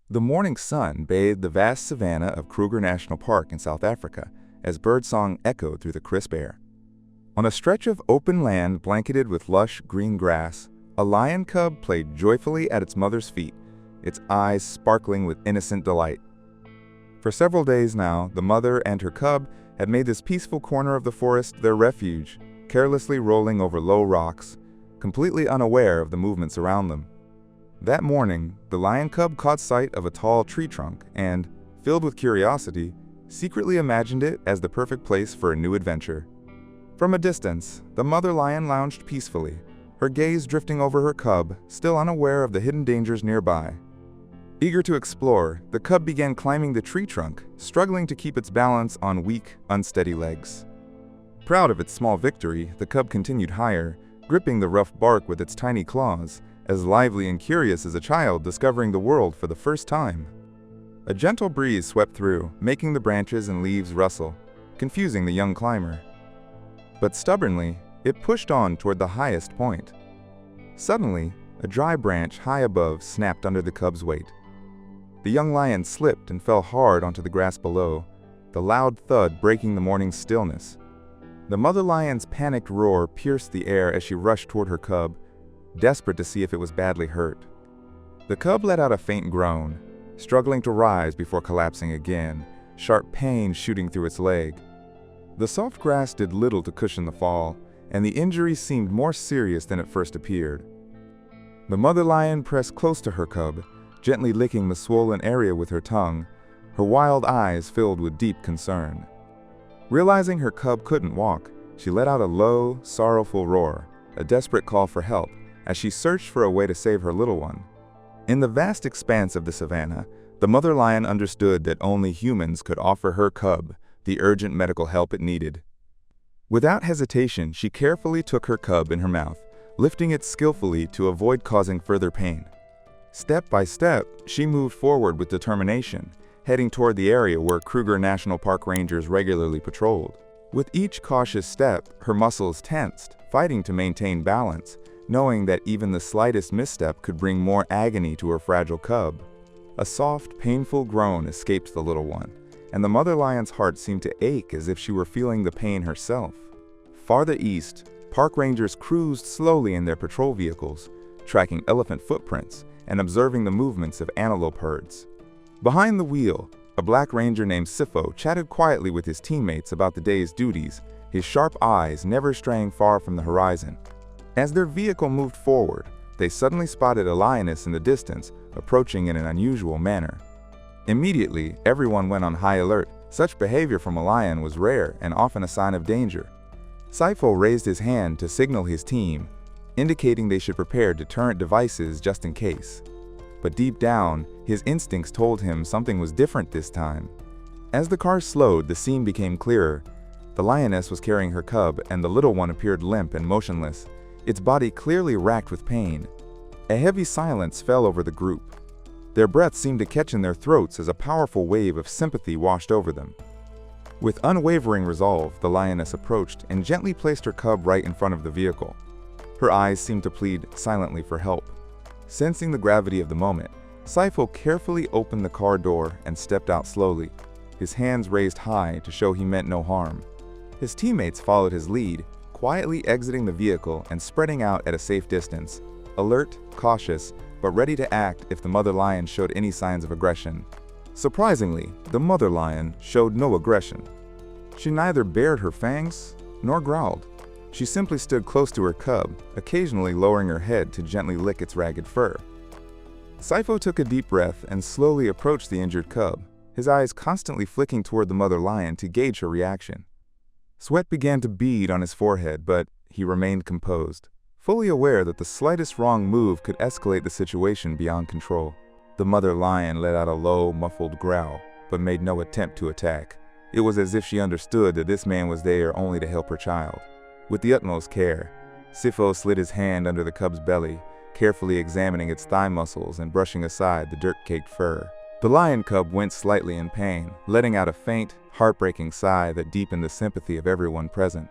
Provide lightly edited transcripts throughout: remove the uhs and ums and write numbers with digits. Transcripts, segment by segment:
The morning sun bathed the vast savannah of Kruger National Park in South Africa as birdsong echoed through the crisp air. On a stretch of open land blanketed with lush green grass, a lion cub played joyfully at its mother's feet, its eyes sparkling with innocent delight. For several days now, the mother and her cub had made this peaceful corner of the forest their refuge, carelessly rolling over low rocks, completely unaware of the movements around them. That morning, the lion cub caught sight of a tall tree trunk and, filled with curiosity, secretly imagined it as the perfect place for a new adventure. From a distance, the mother lion lounged peacefully, her gaze drifting over her cub, still unaware of the hidden dangers nearby. Eager to explore, the cub began climbing the tree trunk, struggling to keep its balance on weak, unsteady legs. Proud of its small victory, the cub continued higher, gripping the rough bark with its tiny claws, as lively and curious as a child discovering the world for the first time. A gentle breeze swept through, making the branches and leaves rustle, confusing the young climber. But stubbornly, it pushed on toward the highest point. Suddenly, a dry branch high above snapped under the cub's weight. The young lion slipped and fell hard onto the grass below, the loud thud breaking the morning's stillness. The mother lion's panicked roar pierced the air as she rushed toward her cub, desperate to see if it was badly hurt. The cub let out a faint groan, struggling to rise before collapsing again, sharp pain shooting through its leg. The soft grass did little to cushion the fall, and the injury seemed more serious than it first appeared. The mother lion pressed close to her cub, gently licking the swollen area with her tongue, her wild eyes filled with deep concern. Realizing her cub couldn't walk, she let out a low, sorrowful roar, a desperate call for help, as she searched for a way to save her little one. In the vast expanse of the savannah, the mother lion understood that only humans could offer her cub the urgent medical help it needed. Without hesitation, she carefully took her cub in her mouth, lifting it skillfully to avoid causing further pain. Step by step, she moved forward with determination, heading toward the area where Kruger National Park rangers regularly patrolled. With each cautious step, her muscles tensed, fighting to maintain balance, knowing that even the slightest misstep could bring more agony to her fragile cub. A soft, painful groan escaped the little one, and the mother lion's heart seemed to ache as if she were feeling the pain herself. Farther east, park rangers cruised slowly in their patrol vehicles, tracking elephant footprints and observing the movements of antelope herds. Behind the wheel, a black ranger named Sifo chatted quietly with his teammates about the day's duties, his sharp eyes never straying far from the horizon. As their vehicle moved forward, they suddenly spotted a lioness in the distance, approaching in an unusual manner. Immediately, everyone went on high alert. Such behavior from a lion was rare and often a sign of danger. Sifo raised his hand to signal his team, indicating they should prepare deterrent devices just in case. But deep down, his instincts told him something was different this time. As the car slowed, the scene became clearer. The lioness was carrying her cub, and the little one appeared limp and motionless, its body clearly racked with pain. A heavy silence fell over the group. Their breaths seemed to catch in their throats as a powerful wave of sympathy washed over them. With unwavering resolve, the lioness approached and gently placed her cub right in front of the vehicle. Her eyes seemed to plead silently for help. Sensing the gravity of the moment, Sifo carefully opened the car door and stepped out slowly, his hands raised high to show he meant no harm. His teammates followed his lead, quietly exiting the vehicle and spreading out at a safe distance, alert, cautious, but ready to act if the mother lion showed any signs of aggression. Surprisingly, the mother lion showed no aggression. She neither bared her fangs nor growled. She simply stood close to her cub, occasionally lowering her head to gently lick its ragged fur. Sifo took a deep breath and slowly approached the injured cub, his eyes constantly flicking toward the mother lion to gauge her reaction. Sweat began to bead on his forehead, but he remained composed, fully aware that the slightest wrong move could escalate the situation beyond control. The mother lion let out a low, muffled growl, but made no attempt to attack. It was as if she understood that this man was there only to help her child. With the utmost care, Sifo slid his hand under the cub's belly, carefully examining its thigh muscles and brushing aside the dirt-caked fur. The lion cub winced slightly in pain, letting out a faint, heartbreaking sigh that deepened the sympathy of everyone present.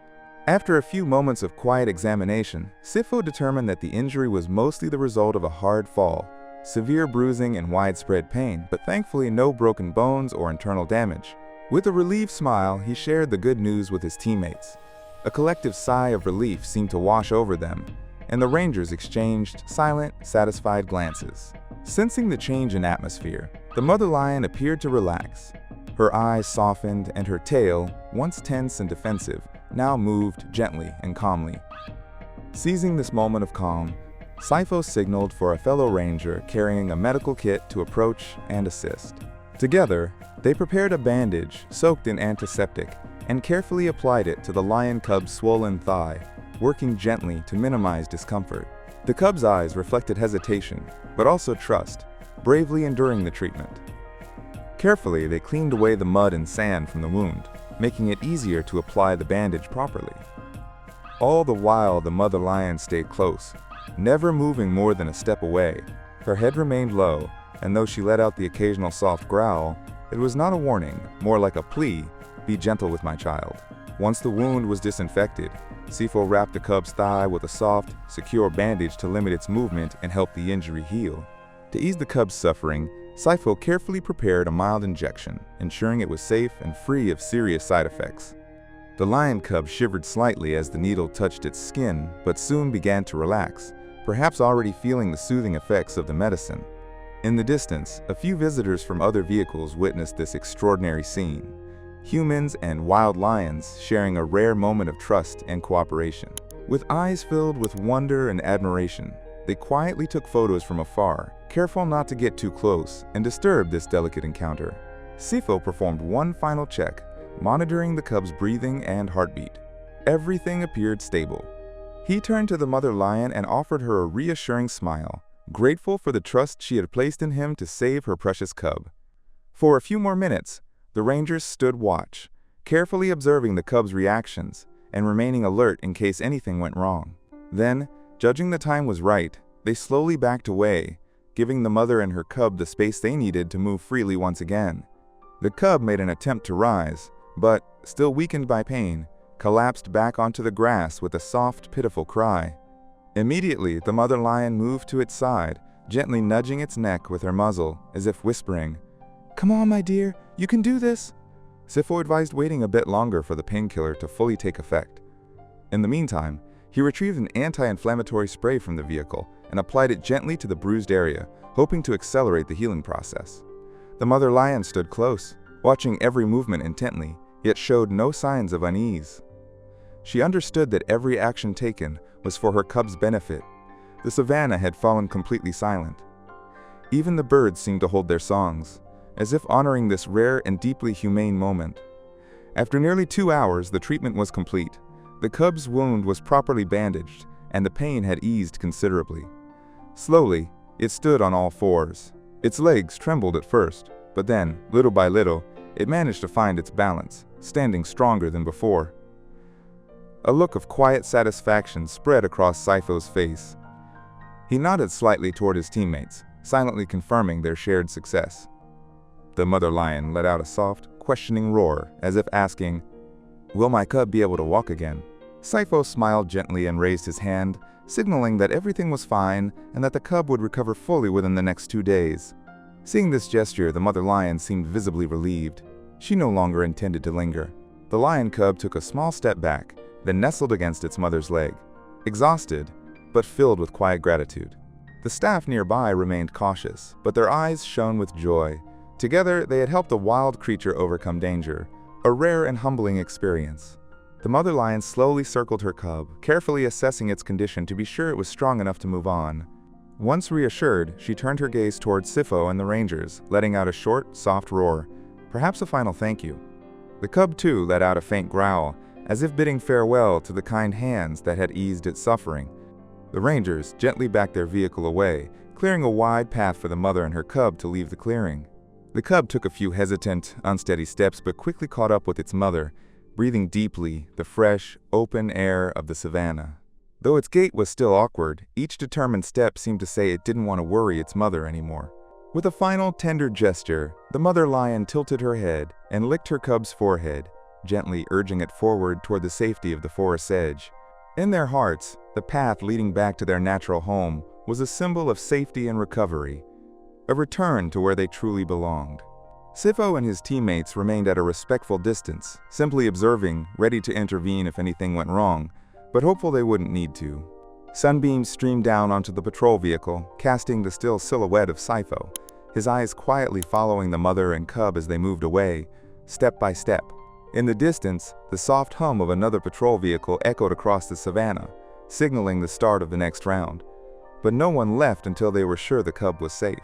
After a few moments of quiet examination, Sifo determined that the injury was mostly the result of a hard fall, severe bruising and widespread pain, but thankfully no broken bones or internal damage. With a relieved smile, he shared the good news with his teammates. A collective sigh of relief seemed to wash over them, and the Rangers exchanged silent, satisfied glances. Sensing the change in atmosphere, the mother lion appeared to relax. Her eyes softened and her tail, once tense and defensive, now moved gently and calmly. Seizing this moment of calm, Sifo signaled for a fellow ranger carrying a medical kit to approach and assist. Together, they prepared a bandage soaked in antiseptic and carefully applied it to the lion cub's swollen thigh, working gently to minimize discomfort. The cub's eyes reflected hesitation, but also trust, bravely enduring the treatment. Carefully, they cleaned away the mud and sand from the wound, making it easier to apply the bandage properly. All the while, the mother lion stayed close, never moving more than a step away. Her head remained low, and though she let out the occasional soft growl, it was not a warning, more like a plea, "Be gentle with my child." Once the wound was disinfected, Sifo wrapped the cub's thigh with a soft, secure bandage to limit its movement and help the injury heal. To ease the cub's suffering, Sifo carefully prepared a mild injection, ensuring it was safe and free of serious side effects. The lion cub shivered slightly as the needle touched its skin, but soon began to relax, perhaps already feeling the soothing effects of the medicine. In the distance, a few visitors from other vehicles witnessed this extraordinary scene. Humans and wild lions sharing a rare moment of trust and cooperation. With eyes filled with wonder and admiration, they quietly took photos from afar, careful not to get too close and disturb this delicate encounter. Sifo performed one final check, monitoring the cub's breathing and heartbeat. Everything appeared stable. He turned to the mother lion and offered her a reassuring smile, grateful for the trust she had placed in him to save her precious cub. For a few more minutes, the rangers stood watch, carefully observing the cub's reactions and remaining alert in case anything went wrong. Then, judging the time was right, they slowly backed away, giving the mother and her cub the space they needed to move freely once again. The cub made an attempt to rise, but, still weakened by pain, collapsed back onto the grass with a soft, pitiful cry. Immediately, the mother lion moved to its side, gently nudging its neck with her muzzle, as if whispering, "Come on, my dear, you can do this." Sifo advised waiting a bit longer for the painkiller to fully take effect. In the meantime, he retrieved an anti-inflammatory spray from the vehicle and applied it gently to the bruised area, hoping to accelerate the healing process. The mother lion stood close, watching every movement intently, yet showed no signs of unease. She understood that every action taken was for her cub's benefit. The savannah had fallen completely silent. Even the birds seemed to hold their songs, as if honoring this rare and deeply humane moment. After nearly 2 hours, the treatment was complete. The cub's wound was properly bandaged, and the pain had eased considerably. Slowly, it stood on all fours. Its legs trembled at first, but then, little by little, it managed to find its balance, standing stronger than before. A look of quiet satisfaction spread across Sifo's face. He nodded slightly toward his teammates, silently confirming their shared success. The mother lion let out a soft, questioning roar, as if asking, "Will my cub be able to walk again?" Sifo smiled gently and raised his hand, signaling that everything was fine and that the cub would recover fully within the next 2 days. Seeing this gesture, the mother lion seemed visibly relieved. She no longer intended to linger. The lion cub took a small step back, then nestled against its mother's leg, exhausted, but filled with quiet gratitude. The staff nearby remained cautious, but their eyes shone with joy. Together, they had helped a wild creature overcome danger, a rare and humbling experience. The mother lion slowly circled her cub, carefully assessing its condition to be sure it was strong enough to move on. Once reassured, she turned her gaze towards Sifo and the rangers, letting out a short, soft roar, perhaps a final thank you. The cub too let out a faint growl, as if bidding farewell to the kind hands that had eased its suffering. The rangers gently backed their vehicle away, clearing a wide path for the mother and her cub to leave the clearing. The cub took a few hesitant, unsteady steps but quickly caught up with its mother, breathing deeply the fresh, open air of the savannah. Though its gait was still awkward, each determined step seemed to say it didn't want to worry its mother anymore. With a final tender gesture, the mother lion tilted her head and licked her cub's forehead, gently urging it forward toward the safety of the forest's edge. In their hearts, the path leading back to their natural home was a symbol of safety and recovery, a return to where they truly belonged. Sifo and his teammates remained at a respectful distance, simply observing, ready to intervene if anything went wrong, but hopeful they wouldn't need to. Sunbeams streamed down onto the patrol vehicle, casting the still silhouette of Sifo, his eyes quietly following the mother and cub as they moved away, step by step. In the distance, the soft hum of another patrol vehicle echoed across the savannah, signaling the start of the next round. But no one left until they were sure the cub was safe.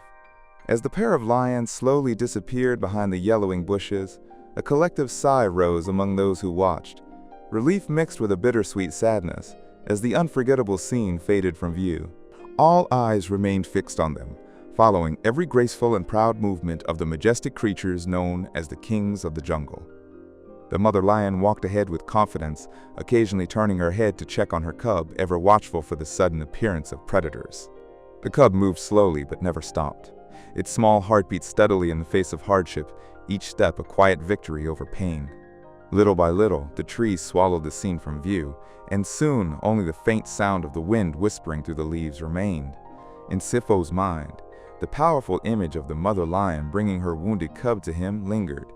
As the pair of lions slowly disappeared behind the yellowing bushes, a collective sigh rose among those who watched, relief mixed with a bittersweet sadness as the unforgettable scene faded from view. All eyes remained fixed on them, following every graceful and proud movement of the majestic creatures known as the kings of the jungle. The mother lion walked ahead with confidence, occasionally turning her head to check on her cub, ever watchful for the sudden appearance of predators. The cub moved slowly but never stopped, its small heart beat steadily in the face of hardship, each step a quiet victory over pain. Little by little, the trees swallowed the scene from view, and soon only the faint sound of the wind whispering through the leaves remained. In Sifo's mind, the powerful image of the mother lion bringing her wounded cub to him lingered,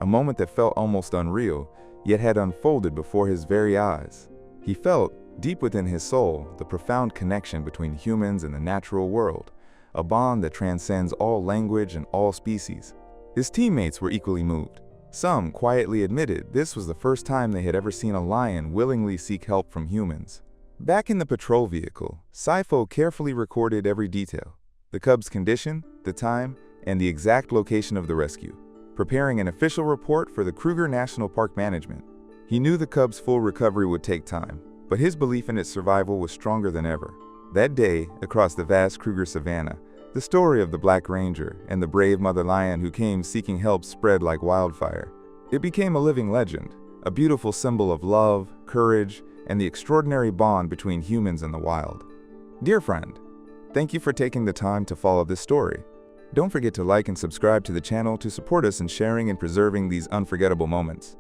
a moment that felt almost unreal, yet had unfolded before his very eyes. He felt, deep within his soul, the profound connection between humans and the natural world, a bond that transcends all language and all species. His teammates were equally moved. Some quietly admitted this was the first time they had ever seen a lion willingly seek help from humans. Back in the patrol vehicle, Sifo carefully recorded every detail: the cub's condition, the time, and the exact location of the rescue, preparing an official report for the Kruger National Park management. He knew the cub's full recovery would take time, but his belief in its survival was stronger than ever. That day, across the vast Kruger savannah, the story of the Black Ranger and the brave mother lion who came seeking help spread like wildfire. It became a living legend, a beautiful symbol of love, courage, and the extraordinary bond between humans and the wild. Dear friend, thank you for taking the time to follow this story. Don't forget to like and subscribe to the channel to support us in sharing and preserving these unforgettable moments.